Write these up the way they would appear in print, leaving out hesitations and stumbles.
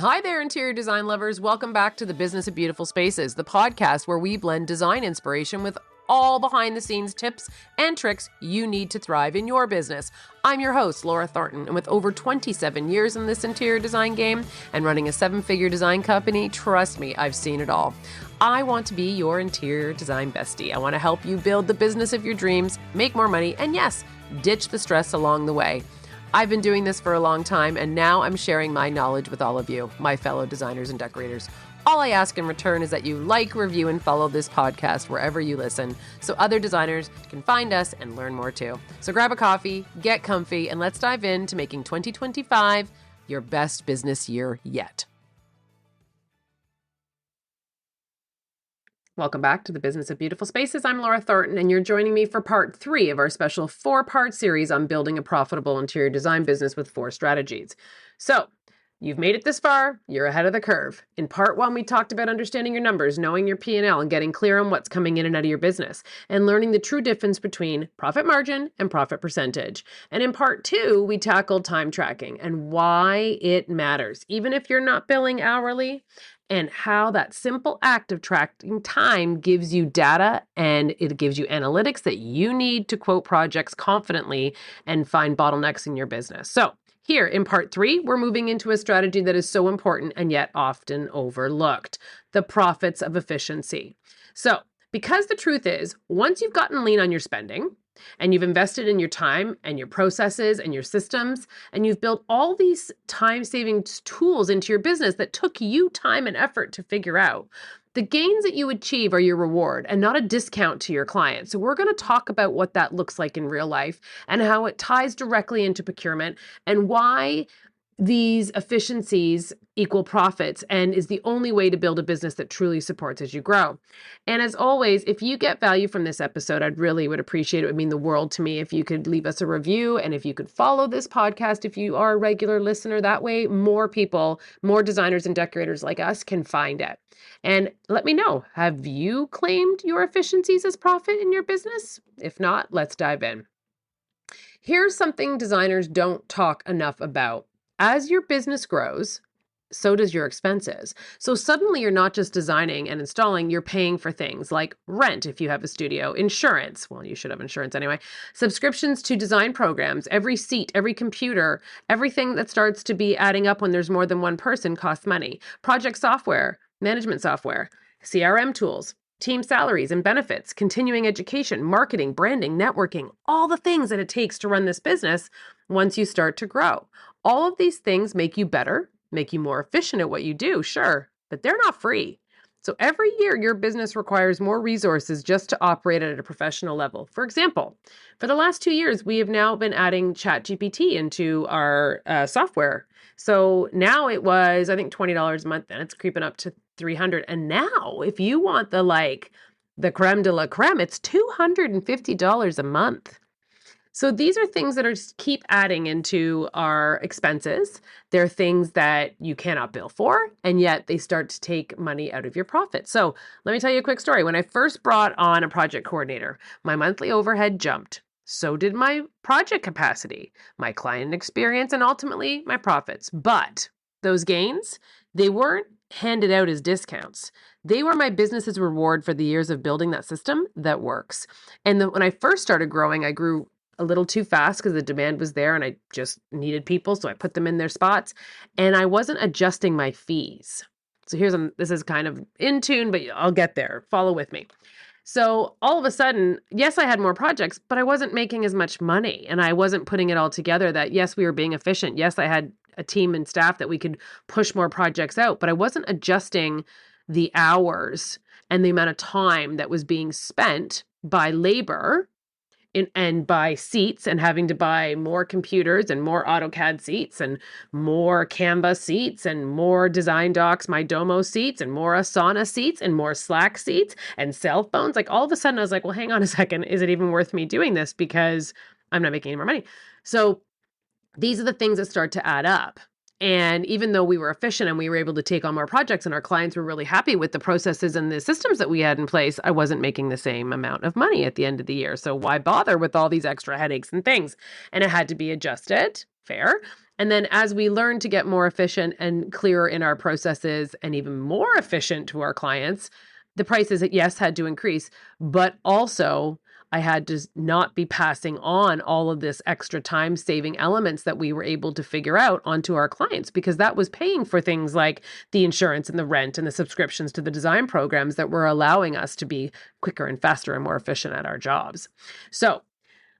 Hi there, interior design lovers. Welcome back to the Business of Beautiful Spaces, the podcast where we blend design inspiration with all behind-the-scenes tips and tricks you need to thrive in your business. I'm your host, Laura Thornton, and with over 27 years in this interior design game and running a 7-figure design company, trust me, I've seen it all. I want to be your interior design bestie. I want to help you build the business of your dreams, make more money, and yes, ditch the stress along the way. I've been doing this for a long time, and now I'm sharing my knowledge with all of you, my fellow designers and decorators. All I ask in return is that you like, review, and follow this podcast wherever you listen, so other designers can find us and learn more too. So grab a coffee, get comfy, and let's dive into making 2025 your best business year yet. Welcome back to the Business of Beautiful Spaces. I'm Laura Thornton, and you're joining me for part 3 of our special 4-part series on building a profitable interior design business with 4 strategies. So, you've made it this far, you're ahead of the curve. In part 1, we talked about understanding your numbers, knowing your P&L, and getting clear on what's coming in and out of your business, and learning the true difference between profit margin and profit percentage. And in part 2, we tackled time tracking and why it matters, even if you're not billing hourly, and how that simple act of tracking time gives you data and it gives you analytics that you need to quote projects confidently and find bottlenecks in your business. So here in part 3, we're moving into a strategy that is so important and yet often overlooked, the profits of efficiency. So because the truth is, once you've gotten lean on your spending, and you've invested in your time and your processes and your systems, and you've built all these time-saving tools into your business that took you time and effort to figure out, the gains that you achieve are your reward and not a discount to your client. So we're going to talk about what that looks like in real life and how it ties directly into procurement and why these efficiencies equal profits and is the only way to build a business that truly supports as you grow. And as always, if you get value from this episode, I'd really would appreciate it. It would mean the world to me if you could leave us a review and if you could follow this podcast if you are a regular listener. That way, more people, more designers and decorators like us can find it. And let me know, have you claimed your efficiencies as profit in your business? If not, let's dive in. Here's something designers don't talk enough about. As your business grows, so does your expenses. So suddenly you're not just designing and installing, you're paying for things like rent if you have a studio, insurance, well, you should have insurance anyway, subscriptions to design programs, every seat, every computer, everything that starts to be adding up when there's more than one person costs money, project software, management software, CRM tools, team salaries and benefits, continuing education, marketing, branding, networking, all the things that it takes to run this business once you start to grow. All of these things make you better, make you more efficient at what you do, sure, but they're not free. So every year, your business requires more resources just to operate at a professional level. For example, for the last 2 years, we have now been adding ChatGPT into our software. So now it was, I think, $20 a month, and it's creeping up to $300. And now, if you want the creme de la creme, it's $250 a month. So these are things that keep adding into our expenses. They're things that you cannot bill for, and yet they start to take money out of your profit. So let me tell you a quick story. When I first brought on a project coordinator, my monthly overhead jumped. So did my project capacity, my client experience, and ultimately my profits. But those gains, they weren't handed out as discounts. They were my business's reward for the years of building that system that works. And when I first started growing, I grew a little too fast because the demand was there and I just needed people. So I put them in their spots and I wasn't adjusting my fees. So this is kind of in tune, but I'll get there. Follow with me. So all of a sudden, yes, I had more projects, but I wasn't making as much money and I wasn't putting it all together that yes, we were being efficient. Yes, I had a team and staff that we could push more projects out, but I wasn't adjusting the hours and the amount of time that was being spent by labor and by seats and having to buy more computers and more AutoCAD seats and more Canva seats and more Design Docs, My Domo seats and more Asana seats and more Slack seats and cell phones. Like all of a sudden I was like, well, hang on a second. Is it even worth me doing this? Because I'm not making any more money. So these are the things that start to add up. And even though we were efficient and we were able to take on more projects and our clients were really happy with the processes and the systems that we had in place, I wasn't making the same amount of money at the end of the year. So why bother with all these extra headaches and things? And it had to be adjusted, fair. And then as we learn to get more efficient and clearer in our processes and even more efficient to our clients, the prices, yes, had to increase, but also I had to not be passing on all of this extra time saving elements that we were able to figure out onto our clients, because that was paying for things like the insurance and the rent and the subscriptions to the design programs that were allowing us to be quicker and faster and more efficient at our jobs. So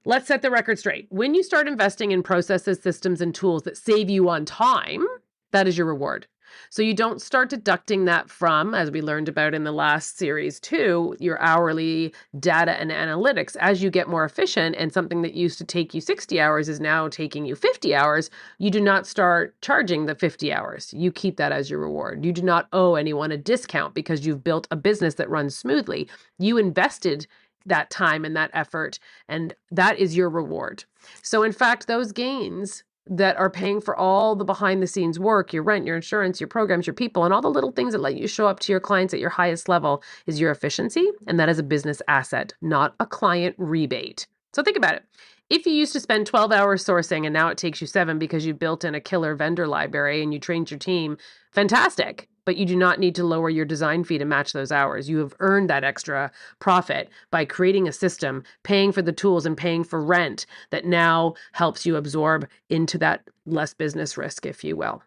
let's set the record straight. When you start investing in processes, systems, and tools that save you on time, that is your reward. So you don't start deducting that from, as we learned about in the last series too, your hourly data and analytics. As you get more efficient and something that used to take you 60 hours is now taking you 50 hours, you do not start charging the 50 hours. You keep that as your reward. You do not owe anyone a discount because you've built a business that runs smoothly. You invested that time and that effort, and that is your reward. So in fact, those gains that are paying for all the behind the scenes work, your rent, your insurance, your programs, your people, and all the little things that let you show up to your clients at your highest level is your efficiency. And that is a business asset, not a client rebate. So think about it. If you used to spend 12 hours sourcing and now it takes you 7 because you built in a killer vendor library and you trained your team, fantastic. But you do not need to lower your design fee to match those hours. You have earned that extra profit by creating a system, paying for the tools and paying for rent that now helps you absorb into that less business risk, if you will.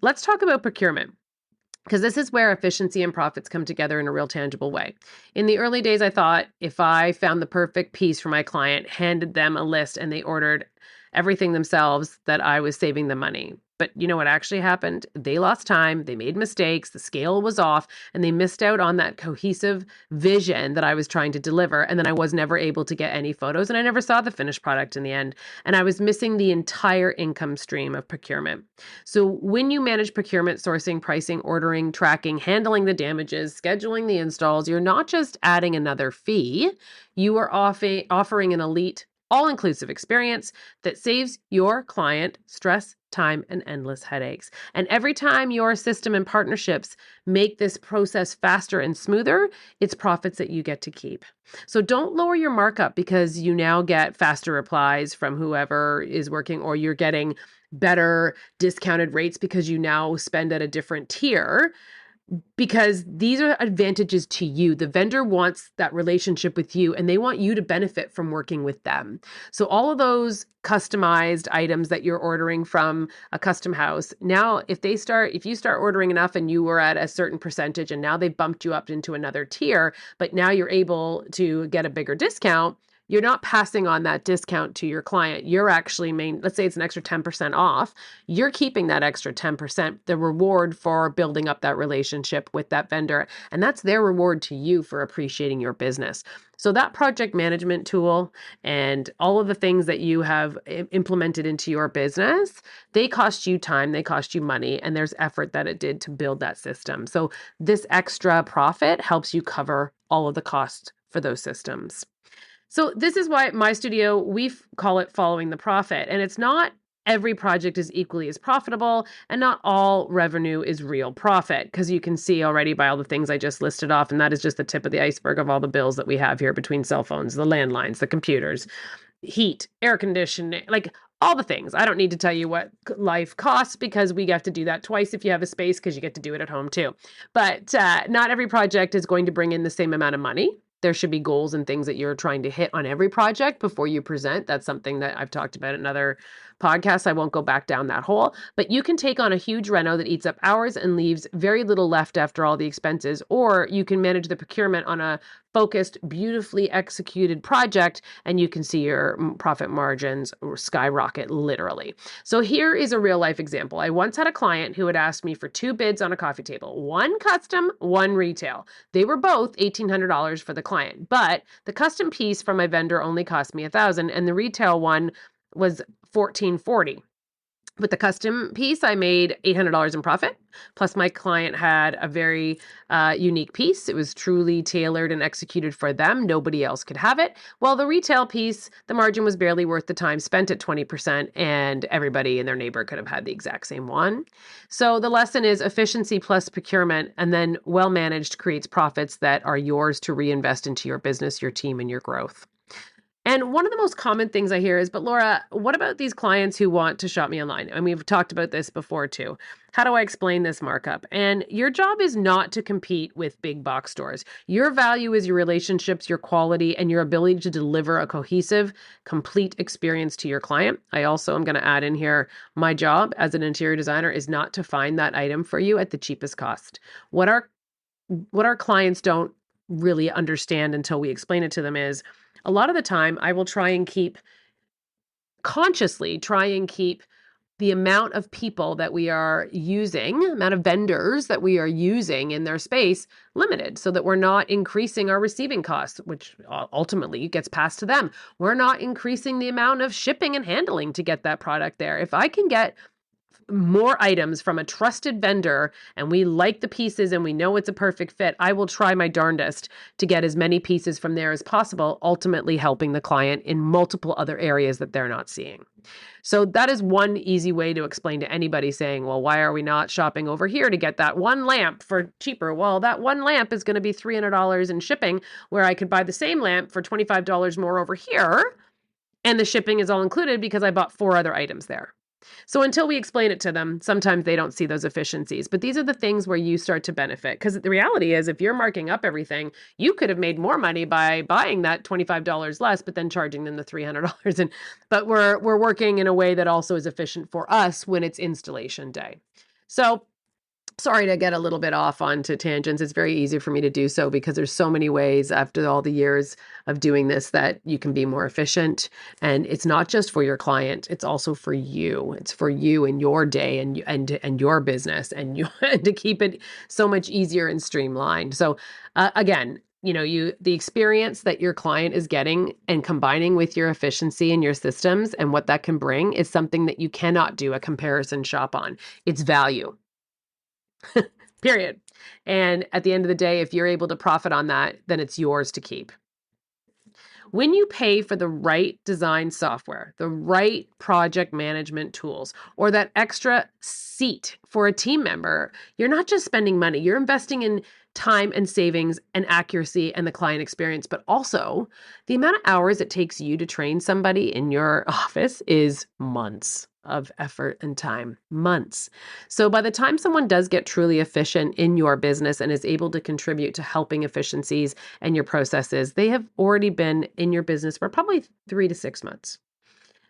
Let's talk about procurement, because this is where efficiency and profits come together in a real tangible way. In the early days, I thought if I found the perfect piece for my client, handed them a list, and they ordered everything themselves, that I was saving them money. But you know what actually happened? They lost time, they made mistakes, the scale was off, and they missed out on that cohesive vision that I was trying to deliver. And then I was never able to get any photos, and I never saw the finished product in the end. And I was missing the entire income stream of procurement. So when you manage procurement, sourcing, pricing, ordering, tracking, handling the damages, scheduling the installs, you're not just adding another fee, you are offering an elite, all-inclusive experience that saves your client stress, time, and endless headaches. And every time your system and partnerships make this process faster and smoother, it's profits that you get to keep. So don't lower your markup because you now get faster replies from whoever is working, or you're getting better discounted rates because you now spend at a different tier. Because these are advantages to you. The vendor wants that relationship with you, and they want you to benefit from working with them. So all of those customized items that you're ordering from a custom house, now if you start ordering enough and you were at a certain percentage and now they bumped you up into another tier, but now you're able to get a bigger discount, you're not passing on that discount to your client. You're actually let's say it's an extra 10% off. You're keeping that extra 10%, the reward for building up that relationship with that vendor. And that's their reward to you for appreciating your business. So that project management tool and all of the things that you have implemented into your business, they cost you time, they cost you money, and there's effort that it did to build that system. So this extra profit helps you cover all of the costs for those systems. So this is why at my studio, we call it following the profit. And it's not every project is equally as profitable, and not all revenue is real profit, because you can see already by all the things I just listed off, and that is just the tip of the iceberg of all the bills that we have here between cell phones, the landlines, the computers, heat, air conditioning, like all the things. I don't need to tell you what life costs, because we have to do that twice if you have a space, because you get to do it at home too. But not every project is going to bring in the same amount of money. There should be goals and things that you're trying to hit on every project before you present. That's something that I've talked about in other podcasts. I won't go back down that hole, but you can take on a huge reno that eats up hours and leaves very little left after all the expenses, or you can manage the procurement on a focused, beautifully executed project, and you can see your profit margins skyrocket, literally. So here is a real life example. I once had a client who had asked me for 2 bids on a coffee table, one custom, one retail. They were both $1,800 for the client, but the custom piece from my vendor only cost me $1,000, and the retail one was $1,440. With the custom piece, I made $800 in profit. Plus, my client had a very unique piece. It was truly tailored and executed for them. Nobody else could have it. While the retail piece, the margin was barely worth the time spent at 20%, and everybody in their neighbor could have had the exact same one. So the lesson is efficiency plus procurement, and then well-managed creates profits that are yours to reinvest into your business, your team, and your growth. And one of the most common things I hear is, but Laura, what about these clients who want to shop me online? And we've talked about this before too. How do I explain this markup? And your job is not to compete with big box stores. Your value is your relationships, your quality, and your ability to deliver a cohesive, complete experience to your client. I also am going to add in here, my job as an interior designer is not to find that item for you at the cheapest cost. What our clients don't really understand until we explain it to them is a lot of the time I will consciously try and keep the amount of people that we are using, amount of vendors that we are using in their space limited so that we're not increasing our receiving costs, which ultimately gets passed to them. We're not increasing the amount of shipping and handling to get that product there. If I can get more items from a trusted vendor and we like the pieces and we know it's a perfect fit, I will try my darndest to get as many pieces from there as possible, ultimately helping the client in multiple other areas that they're not seeing. So that is one easy way to explain to anybody saying, well, why are we not shopping over here to get that one lamp for cheaper? Well, that one lamp is going to be $300 in shipping, where I could buy the same lamp for $25 more over here. And the shipping is all included because I bought 4 other items there. So until we explain it to them, sometimes they don't see those efficiencies. But these are the things where you start to benefit. Because the reality is, if you're marking up everything, you could have made more money by buying that $25 less, but then charging them the $300. But we're working in a way that also is efficient for us when it's installation day. So sorry to get a little bit off onto tangents. It's very easy for me to do so because there's so many ways after all the years of doing this that you can be more efficient. And it's not just for your client, it's also for you. It's for you and your day and your business and to keep it so much easier and streamlined. So again, the experience that your client is getting and combining with your efficiency and your systems and what that can bring is something that you cannot do a comparison shop on. It's value. Period. And at the end of the day, if you're able to profit on that, then it's yours to keep. When you pay for the right design software, the right project management tools, or that extra seat for a team member, you're not just spending money, you're investing in time and savings and accuracy and the client experience, but also the amount of hours it takes you to train somebody in your office is months of effort and time, months. So by the time someone does get truly efficient in your business and is able to contribute to helping efficiencies and your processes, they have already been in your business for probably 3 to 6 months.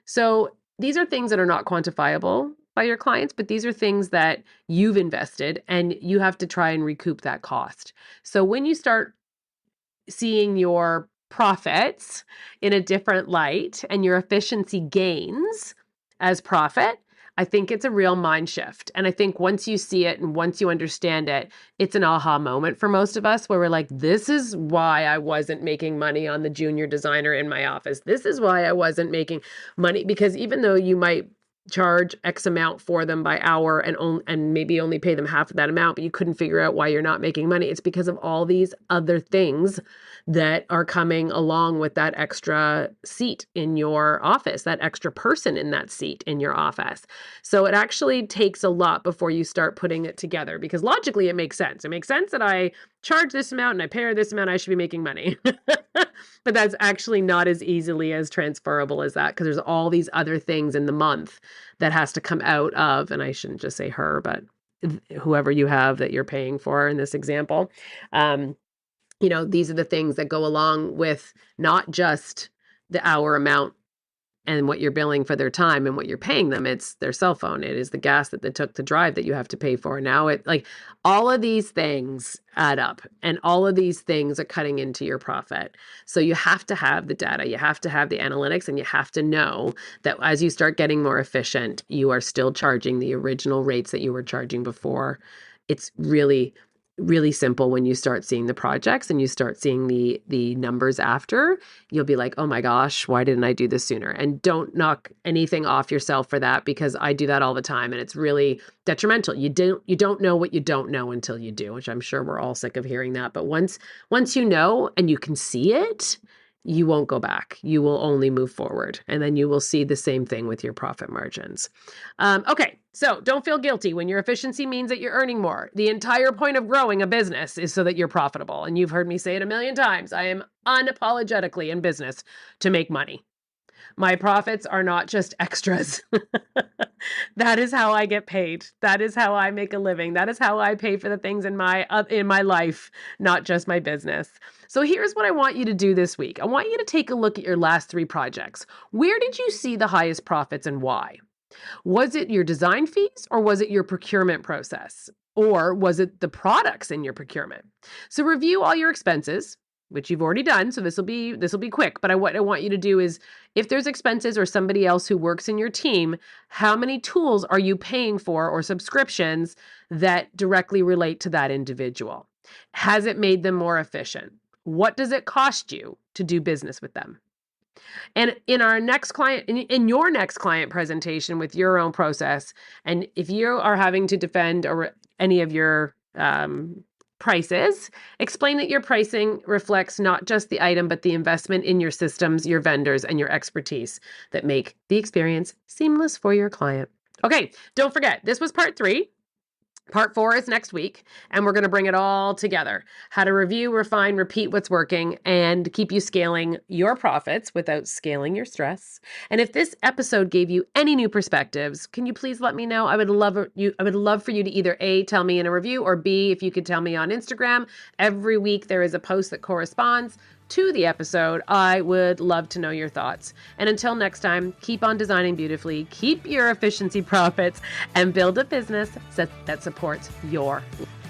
So these are things that are not quantifiable by your clients, but these are things that you've invested and you have to try and recoup that cost. So when you start seeing your profits in a different light and your efficiency gains as profit, I think it's a real mind shift. And I think once you see it and once you understand it, it's an aha moment for most of us where we're like, this is why I wasn't making money on the junior designer in my office. This is why I wasn't making money, because even though you might charge X amount for them by hour and maybe only pay them half of that amount, but you couldn't figure out why you're not making money. It's because of all these other things that are coming along with that extra seat in your office, that extra person in that seat in your office. So it actually takes a lot before you start putting it together, because logically it makes sense. It makes sense that I charge this amount and I pay her this amount, I should be making money. But that's actually not as easily as transferable as that, because there's all these other things in the month that has to come out of, and I shouldn't just say her, but whoever you have that you're paying for in this example. These are the things that go along with not just the hour amount and what you're billing for their time and what you're paying them. It's their cell phone. It is the gas that they took to drive that you have to pay for. Now all of these things add up and all of these things are cutting into your profit. So you have to have the data, you have to have the analytics, and you have to know that as you start getting more efficient, you are still charging the original rates that you were charging before. It's really simple when you start seeing the projects and you start seeing the numbers after. You'll be like, oh my gosh, why didn't I do this sooner? And don't knock anything off yourself for that, because I do that all the time and it's really detrimental. You don't know what you don't know until you do, which I'm sure we're all sick of hearing that. But once you know and you can see it, you won't go back. You will only move forward. And then you will see the same thing with your profit margins. Okay, so don't feel guilty when your efficiency means that you're earning more. The entire point of growing a business is so that you're profitable. And you've heard me say it a million times. I am unapologetically in business to make money. My profits are not just extras. That is how I get paid. That is how I make a living. That is how I pay for the things in my life, not just my business. So here's what I want you to do this week. I want you to take a look at your last 3 projects. Where did you see the highest profits and why? Was it your design fees or was it your procurement process? Or was it the products in your procurement? So review all your expenses, which you've already done. So this will be quick. But what I want you to do is, if there's expenses or somebody else who works in your team, how many tools are you paying for or subscriptions that directly relate to that individual? Has it made them more efficient? What does it cost you to do business with them? And in our next client, in your next client presentation with your own process, and if you are having to defend any of your prices, explain that your pricing reflects not just the item, but the investment in your systems, your vendors, and your expertise that make the experience seamless for your client. Okay, don't forget, this was part 3. Part 4 is next week, and we're going to bring it all together. How to review, refine, repeat what's working, and keep you scaling your profits without scaling your stress. And if this episode gave you any new perspectives, can you please let me know? I would love for you to either A, tell me in a review, or B, if you could tell me on Instagram. Every week there is a post that corresponds to the episode. I would love to know your thoughts. And until next time, keep on designing beautifully, keep your efficiency profits, and build a business that supports your life.